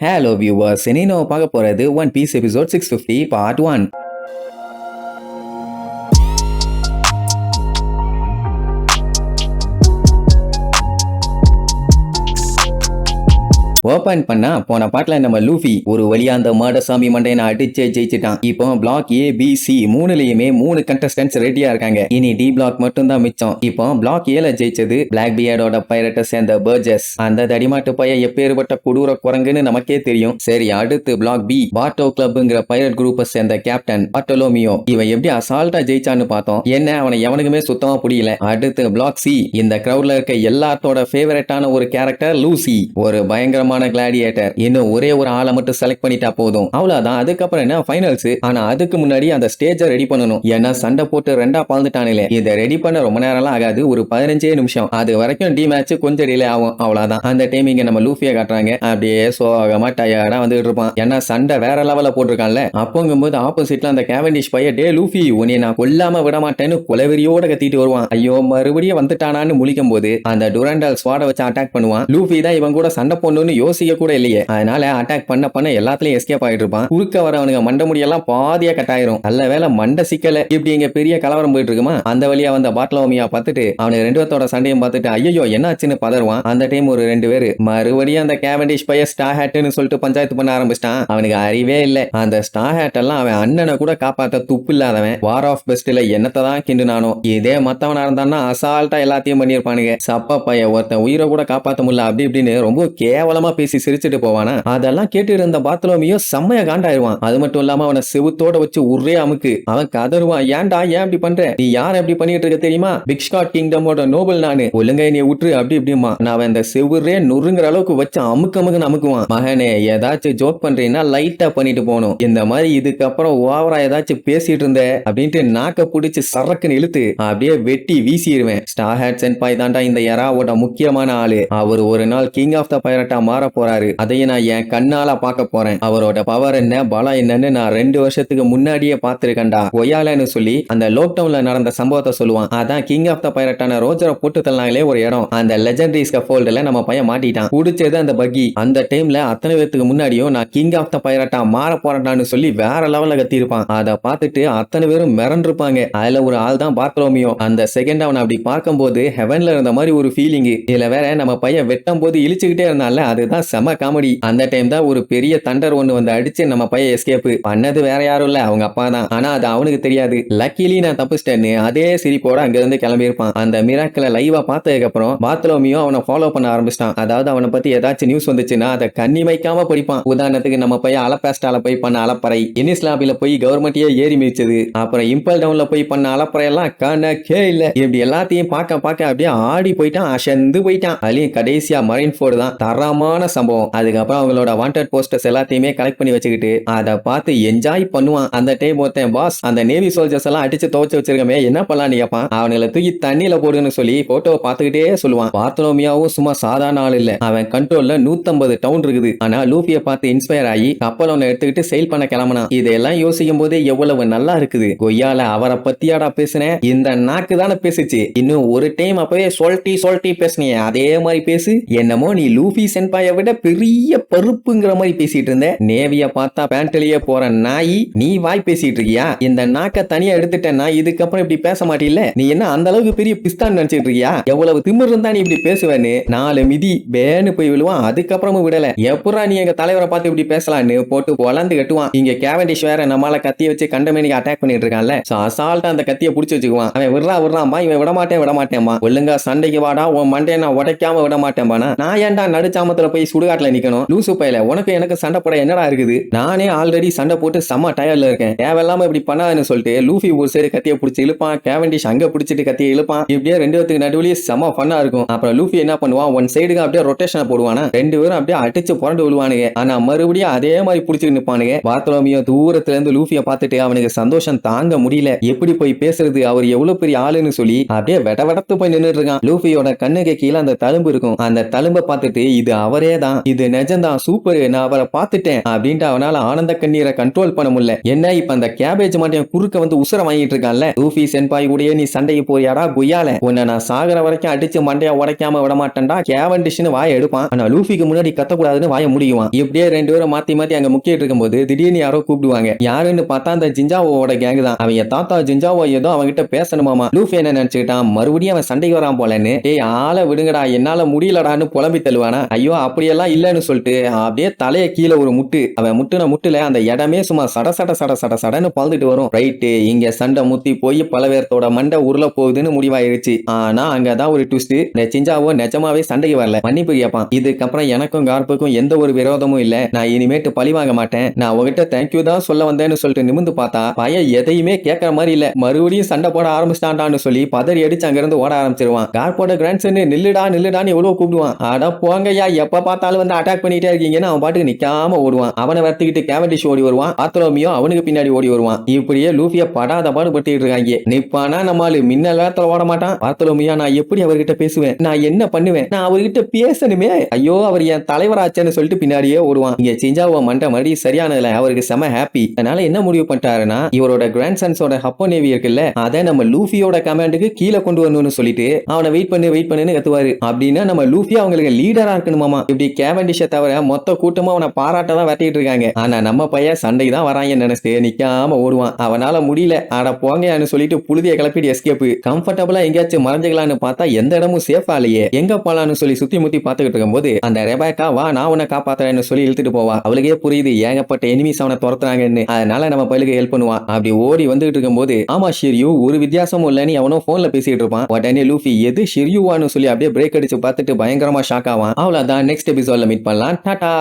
Hello viewers, இனி நம்ம பார்க்க போறது One Piece episode 650 part 1. Open பண்ணா போன பாட்டுல நம்ம லூஃபி ஒரு வழியா அந்த மாடசாமி மண்டையனை அடிச்சே ஜெயிச்சிட்டான். இப்போ பிளாக் ஏ பி சி மூணுலயுமே 3 கண்டஸ்டன்ட்ஸ் ரெடியா இருக்காங்க. இனி டி பிளாக் மட்டும் தான் மிச்சம். இப்போ பிளாக் ஏல ஜெயிச்சது பிளாக் பியர்டோட பைரட்டை சேர்ந்த பர்ஜஸ். அந்த தடிமாட்டு பைய எப்பேற்பட்ட கொடூர குரங்குன்னு நமக்கே தெரியும். சரி, அடுத்து பிளாக் பி பாட்டோ கிளப்ங்கிற பைரட் குரூப்பை சேர்ந்த கேப்டன் பாட்டோலோமியோ. இவன் எப்படி அசால்ட்டா ஜெயிச்சான்னு பார்த்தோம். என்ன அவனை எவனுக்குமே சுத்தமா புரியல. அடுத்து பிளாக் சி இந்த கிரௌட்ல இருக்க எல்லாத்தோட ஃபேவரட்டான ஒரு கேரக்டர் லூசி, ஒரு பயங்கரமான கிளாடியேட்டர். இன்னும் ஒரே ஒரு ஆளை மட்டும் செலக்ட் பண்ணிட்டா போதும், அவ்வளவுதான். அதுக்கப்புறம் என்ன ஃபைனல்ஸ். ஆனா அதுக்கு முன்னாடி அந்த ஸ்டேஜை ரெடி பண்ணணும். ஏன்னா சண்டை போட்டு ரெண்டா பாழ்ந்துட்டானே, இதை ரெடி பண்ண ரொம்ப நேரம்லாம் ஆகாது, ஒரு 15 நிமிஷம். அது வரைக்கும் டி மேட்ச் கொஞ்சம் டிலே ஆகும், அவ்வளவுதான். அந்த டைம் இங்க நம்ம லூஃபியை காட்டுறாங்க. அப்படியே சோகமா டயர்டா வந்துட்டு இருப்பான். ஏன்னா சண்டை வேற லெவல்ல போட்டிருக்கான்ல. அப்போங்கும்போது ஆப்போசிட்ல அந்த கேவண்டிஷ் பைய டே லூஃபி உன்னை நான் கொல்லாம விட மாட்டேன்னு குலவெறியோட கத்திட்டு வருவான். ஐயோ மறுபடியும் வந்துட்டானான்னு முழிக்கும் போது அந்த டுரண்டல் ஸ்வாட வச்சு அட்டாக் பண்ணுவான். லூஃபி தான் இவன் கூட சண்டை போடணும்னு யோசிக்க கூட இல்லையே. அதனால அட்டாக் பண்ண எல்லாத்துலயும் எஸ்கேப் ஆயிட்டு இருப்பான். குறுக்க வரவனுங்க மண்ட முடியெல்லாம் பாதியா கட்டாயிரும். நல்ல வேலை மண்ட சிக்கல. இப்படி இங்க பெரிய கலவரம் போயிட்டு இருக்குமா, அந்த வழியா வந்த பாட்லோமியா பார்த்துட்டு அவனுக்கு ரெண்டு பேத்தோட சண்டையும் பார்த்துட்டு ஐயோ என்னாச்சுன்னு பதறுவான். அந்த டைம் ஒரு 2 பேரு மறுபடியும் அந்த கேவண்டிஷ் பைய ஸ்டார் ஹேட்னு சொல்லிட்டு பஞ்சாயத்து பண்ண ஆரம்பிச்சிட்டான். அவனுக்கு அறிவே இல்ல. அந்த ஸ்டார் ஹேட் எல்லாம் அவன் அண்ணனை கூட காப்பாத்த துப்பு இல்லாதவன். வார் ஆஃப் பெஸ்ட்ல என்னத்தை தான் கிண்டுனானோ. இதே மத்தவனா இருந்தான்னா அசால்ட்டா எல்லாத்தையும் பண்ணிருப்பானுங்க. சப்ப பைய ஒருத்தன் உயிரை கூட காப்பாத்த முடியல அப்படி இப்படின்னு ரொம்ப கேவலமா பேசி சிரிச்சுட்டு போவானா. அதெல்லாம் கேட்டு இருந்த பாத்லோமியோ செம்மையா காண்டாயிருவான். அது மட்டும் இல்லாம அவனை செவுத்தோட வச்சு ஒரே அமுக்கு. அவன் கதறுவான், ஏன்டா ஏன் இப்படி பண்ற, நீ யார் எப்படி பண்ணிட்டு இருக்க தெரியுமா, பிக் ஷாட் கிங்டமோட நோபல் நானு, ஒழுங்கா நீ விட்டுரு அப்படி இப்படிமா. நான் அவன் இந்த செவுரே நொறுங்குற அளவுக்கு வச்சு அமுக்குன்னு அமுக்குவான். மகனே ஏதாச்சும் ஜோக் பண்றீங்கன்னா லைட்டா பண்ணிட்டு போகணும். இந்த மாதிரி இதுக்கப்புறம் ஓவரா ஏதாச்சும் பேசிட்டு இருந்த அப்படின்ட்டு நாக்க பிடிச்சு சரக்குன்னு இழுத்து அப்படியே வெட்டி வீசிடுவேன். ஸ்டார் ஹேட் சென்பாய் தாண்டா இந்த எராவோட முக்கியமான ஆளு. அவர் ஒரு நாள் கிங் ஆஃப் த பைரட்டா மாற போறாரு. அதையும் நான் என் கண்ணால பார்க்க போறேன். அவரோட பவர் என்ன பலம் என்னன்னு நான் 2 வருஷத்துக்கு முன்னாடியே பார்த்திருக்கேன்டா ஒயாலன்னு சொல்லி அந்த லாக்டவுன்ல நடந்த சம்பவத்தை சொல்லுவான். அதான் கிங் ஆஃப் த பைரட்டான ரோஜரை போட்டு தள்ளாங்களே ஒரு இடம், அந்த லெஜெண்டரி ஸ்கஃபோல்டுல நம்ம பையன் மாட்டிட்டான். குடிச்சது அந்த பக்கி. அந்த டைம்ல அத்தனை பேருக்கு முன்னாடியும் நான் கிங் ஆஃப் த பைரட்டா மாற போறேன்டான்னு சொல்லி வேற லெவல்ல கத்திருப்பான். அதை பார்த்துட்டு அத்தனை பேரும் மிரண்டிருப்பாங்க. அதுல ஒரு ஆள் தான் பாத்லோமியோ. அந்த செகண்ட் அவனை அப்படி பார்க்கும்போது ஹெவன்ல இருந்த மாதிரி ஒரு ஃபீலிங். இதுல வேற நம்ம பையன் வெட்டும் போது இழிச்சுக்கிட்டே இருந்தால அதுதான் செம காமெடி. அந்த டைம் தான் ஒரு பெரிய தண்டர் ஒண்ணு வந்து அடிச்சு நம்ம பையன் எஸ்கேப் பண்ணது வேற யாரும் இல்ல, அவங்க அப்பா தான். ஆனா அது அவனுக்கு தெரியாது. லக்கிலி நான் தப்பிச்சிட்டேன்னு அதே சிரிப்போட அங்க இருந்து கிளம்பி இருப்பான். அந்த மிராக்கிள லைவா பார்த்ததுக்கு அப்புறம் பாத்லோமியோ அவனை ஃபாலோ பண்ண ஆரம்பிச்சிட்டான். அதாவது அவனை பத்தி ஏதாச்சும் நியூஸ் வந்துச்சுன்னா அதை கண்ணி வைக்காம படிப்பான். உதாரணத்துக்கு நம்ம பையன் அலப்பாஸ்டால போய் பண்ண அலப்பறை, இனிஸ்லாபில போய் கவர்மெண்ட்டையே ஏறி மிதிச்சது, அப்புறம் இம்பல் டவுன்ல போய் பண்ண அலப்பறை எல்லாம் கணக்கே இல்ல. இப்படி எல்லாத்தையும் பார்க்க அப்படியே ஆடி போயிட்டான், அசந்து போயிட்டான். அதுலயும் கடைசியா மரைன் ஃபோர்டு தான் தரமான சம்பவம். அதுக்கப்புறம் அவங்களோட வாண்டட் போஸ்டர்ஸ் எல்லாத்தையுமே கலெக்ட் பண்ணி வச்சுக்கிட்டு அதை பார்த்து என்ஜாய் பண்ணுவான். அந்த டைம் ஒருத்தன் பாஸ் அந்த நேவி சோல்ஜர்ஸ் எல்லாம் அடிச்சு துவச்சு வச்சிருக்கமே என்ன பண்ணலாம் கேட்பான். அவங்களை தூக்கி தண்ணியில போடுன்னு சொல்லி போட்டோவை பார்த்துக்கிட்டே சொல்லுவான். பாத்லோமியாவும் சும்மா சாதாரண ஆள் இல்ல. அவன் கண்ட்ரோல்ல 150 டவுன் இருக்குது. ஆனா லூஃபியை பார்த்து இன்ஸ்பயர் ஆகி கப்பல் ஒன்னு எடுத்துக்கிட்டு செயில் பண்ண கிளம்பினான். இதெல்லாம் யோசிக்கும் போதே எவ்வளவு நல்லா இருக்குது. கொய்யால அவரை பத்தியாடா பேசுனேன், இந்த நாக்கு தானே பேசுச்சு. இன்னும் ஒரு டைம் அப்பவே சொல்லிட்டி பேசுனிய அதே மாதிரி பேசு. என்னமோ நீ லூஃபி சென்பாயை விட பெரிய பருப்புங்கிற மாதிரி பேசிட்டு இருந்த. நேவிய பார்த்தா பேண்ட்லயே போற நாய், நீ வாய் பேசிட்டு இருக்கியா? இந்த நாக்க தனியா எடுத்துட்டேன்னா இதுக்கப்புறம் இப்படி பேச மாட்டில்ல. நீ என்ன அந்த அளவுக்கு பெரிய பிஸ்தான் நினைச்சிட்டு இருக்கியா? எவ்வளவு திமிர் இருந்தா நீ இப்படி பேசுவேன்னு 4 மிதி பேன்னு போய் விழுவான். அதுக்கப்புறமும் விடல. எப்படா நீ எங்க தலைவரை பார்த்து இப்படி பேசலான்னு போட்டு வளர்ந்து கட்டுவான். இங்க கேவண்டிஷ் வேற நம்மால கத்திய வச்சு கண்டமேனிக்கு அட்டாக் பண்ணிட்டு இருக்கான்ல. அசால்ட்டா அந்த கத்தியை புடிச்சு வச்சுக்குவான். அவன் விடுறாமா, இவன் விட மாட்டேன்மா. ஒழுங்கா சண்டைக்கு வாடா, உன் மண்டைய நான் உடைக்காம விட மாட்டேன்பானா. நான் ஏன்டா நடுச்சாமத்துல போய் சுடுகாட்டுல நிக்கணும்? லூசு பையல, உனக்கு எனக்கு சண்டை போட என்னடா இருக்குது? நானே ஆல்ரெடி சண்டை போட்டு செம்ம டயர்ல இருக்கேன். தேவையில்லாம இப்படி பண்ணாதுன்னு சொல்லிட்டு லூஃபி ஒரு சைடு கத்தியை பிடிச்சி இழுப்பான். கேவண்டிஷ் அங்க பிடிச்சிட்டு கத்தியை இழுப்பான். இப்படியே 2 பேருக்கு நடுவுலயே செம்ம ஃபன்னா இருக்கும். அப்புறம் லூஃபி என்ன பண்ணுவான், ஒன் சைடுக்கு அப்படியே ரொட்டேஷன் போடுவானா. 2 பேரும் அப்படியே அடிச்சு புரண்டு விழுவானுங்க. ஆனா மறுபடியும் அதே மாதிரி பிடிச்சிட்டு நிப்பானுங்க. பாத்லோமியோ தூரத்துல இருந்து லூஃபியை பார்த்துட்டு அவனுக்கு சந்தோஷம் தாங்க முடியல. எப்படி போய் பேசுறது, அவர் எவ்வளவு பெரிய ஆளுன்னு சொல்லி அப்படியே வெடவெடத்து போய் நின்னுட்டு இருக்கான். லூஃபியோட கண்ணுக்கு கீழே அந்த தழும்பு இருக்கும். அந்த தழும்பை பார்த்துட்டு இது அவர் அவரே தான், இது நிஜம்தான், சூப்பர், நான் அவரை பார்த்துட்டேன் அப்படின்ட்டு அவனால ஆனந்த கண்ணீரை கண்ட்ரோல் பண்ண முடியல. என்ன இப்ப அந்த கேபேஜ் மாட்டியம் குறுக்க வந்து உசுர வாங்கிட்டு இருக்கான்ல, லூஃபி சென்பாய் கூடயே நீ சண்டைக்கு போறியாடா குய்யால, உன்னை நான் சாகர வரைக்கும் அடிச்சு மண்டைய உடைக்காம விட மாட்டேன்டா கேவண்டிஷ்னு வாயை எடுப்பான். ஆனா லூஃபிக்கு முன்னாடி கத்தக்கூடாதுன்னு வாயை முடியுவான். இப்படியே ரெண்டு பேரும் மாத்தி மாத்தி அங்க முக்கிட்டு இருக்கும்போது திடீர்னு யாரோ கூப்பிடுவாங்க. யாருன்னு பார்த்தா அந்த ஜிஞ்சாவோட கேங் தான். அவங்க தாத்தா ஜிஞ்சாவோ ஏதோ அவங்கிட்ட பேசணுமாமா. லூஃபி என்ன நினைச்சுக்கிட்டான், மறுபடியும் அவன் சண்டைக்கு வரான் போலன்னு, டேய் ஆளை விடுங்கடா என்னால முடியலடான்னு புலம்பி தள்ளுவானா. ஐயோ அப்படியெல்லாம் இல்லன்னு சொல்லிட்டு அப்படியே தலைய கீழே ஒரு முட்டு, அவன் முட்டுன முட்டுல அந்த இடமே சும்மா சட சட சட சட சடன்னு பழுந்துட்டு வரும். ரைட்டு, இங்க சண்டை முத்தி போய் பல பேர்த்தோட மண்டை உருள போகுதுன்னு முடிவாயிருச்சு. ஆனா அங்கதான் ஒரு ட்விஸ்ட், இந்த சிஞ்சாவோ நிஜமாவே சண்டைக்கு வரல, மன்னிப்பு கேட்பான். இதுக்கப்புறம் எனக்கும் கார்ப்புக்கும் எந்த ஒரு விரோதமும் இல்ல, நான் இனிமேட்டு பழி வாங்க மாட்டேன், நான் உங்ககிட்ட தேங்க்யூ தான் சொல்ல வந்தேன்னு சொல்லிட்டு நிமிந்து பார்த்தா பையன் எதையுமே கேட்கற மாதிரி இல்ல, மறுபடியும் சண்டை போட ஆரம்பிச்சிட்டான்னு சொல்லி பதறி அடிச்சு அங்கிருந்து ஓட ஆரம்பிச்சிருவான். கார்ப்போட கிராண்ட்சன் நில்லுடா நில்லுடான்னு எவ்வளவு கூப்பிடுவான். அட போங்கய்யா, எப்ப பார்த்தாலும் வந்து அட்டாக் பண்ணிட்டே இருக்கீங்கன்னு அவன் பாட்டுக்கு நிக்காம ஓடுவான். அவனை வர்த்திக்கிட்டு கேவண்டிஷ் ஓடி வருவான். பாத்ரோமியோ அவனுக்கு பின்னாடி ஓடி வருவான். இப்படியே லூஃபிய படாத பாடுபட்டு இருக்காங்க. நிப்பானா நம்மாலு மின்னல் வேகத்துல ஓட மாட்டான். பாத்ரோமியோ நான் எப்படி அவர்கிட்ட பேசுவேன், நான் என்ன பண்ணுவேன், நான் அவர்கிட்ட பேசணுமே, ஐயோ அவர் என் தலைவராச்சேன்னு சொல்லிட்டு பின்னாடியே ஓடுவான். இங்க சிஞ்சாவோ மண்டை மறுபடி சரியானதுல அவருக்கு செம ஹாப்பி. அதனால என்ன முடிவு பண்ணிட்டாருன்னா, இவரோட கிராண்ட் சன்ஸோட ஹப்போ நேவி இருக்குல்ல, அதை நம்ம லூஃபியோட கமாண்டுக்கு கீழே கொண்டு வரணும்னு சொல்லிட்டு அவனை வெயிட் பண்ணுன்னு கத்துவாரு. அப்படின்னா நம்ம லூஃபி அவங்களுக்கு லீடரா இருக்கணுமாமா. இப்படி கேவண்டிஷ தவிர மொத்த கூட்டமா அவனை பாராட்ட தான் வெட்டிட்டு இருக்காங்க. ஆனா நம்ம பையன் சண்டைக்கு தான் வராங்கன்னு நினைச்சிட்டு நிக்காம ஓடுவான். அவனால முடியல, அட போங்கன்னு சொல்லிட்டு புழுதியை கிளப்பிட்டு எஸ்கேப். கம்ஃபர்டபுளா எங்கேயாச்சும் மறைஞ்சிக்கலான்னு பார்த்தா எந்த இடமும் சேஃபா இல்லையே, எங்க போலான்னு சொல்லி சுத்தி முத்தி பாத்துக்கிட்டு இருக்கும்போது அந்த ரெபேக்கா வா நான் உன்னை காப்பாத்துறேன்னு சொல்லி இழுத்துட்டு போவா. அவளுக்கே புரியுது ஏகப்பட்ட எனிமீஸ் அவனை துரத்துறாங்கன்னு, அதனால நம்ம பையலுக்கு ஹெல்ப் பண்ணுவான். அப்படி ஓடி வந்துட்டு இருக்கும்போது ஆமா ஷிர்யூ ஒரு வித்தியாசமும் இல்லன்னு அவனோ போன்ல பேசிட்டு இருப்பான். உடனே லூஃபி எது ஷிர்யூவான்னு சொல்லி அப்படியே பிரேக் அடிச்சு பார்த்துட்டு பயங்கரமா ஷாக் ஆவான். அவ்வளவுதான், நெக்ஸ்ட் எபிசோட்ல மீட் பண்ணலாம். டாடா.